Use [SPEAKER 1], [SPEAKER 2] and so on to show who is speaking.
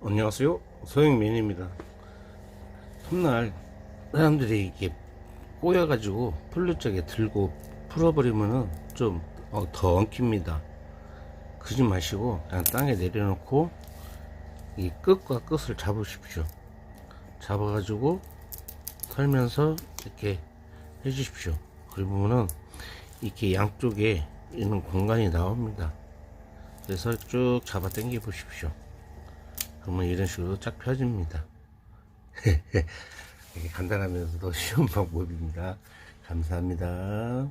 [SPEAKER 1] 안녕하세요, 소영민입니다. 톱날 사람들이 이게 꼬여가지고 풀루 쪽에 들고 풀어버리면은 좀 더 엉킵니다. 그러지 마시고 그냥 땅에 내려놓고 이 끝과 끝을 잡으십시오. 잡아가지고 털면서 이렇게 해주십시오. 그러면은 이렇게 양쪽에 있는 공간이 나옵니다. 그래서 쭉 잡아 당겨 보십시오. 그러면 이런 식으로 쫙 펴집니다. 이게 간단하면서도 쉬운 방법입니다. 감사합니다.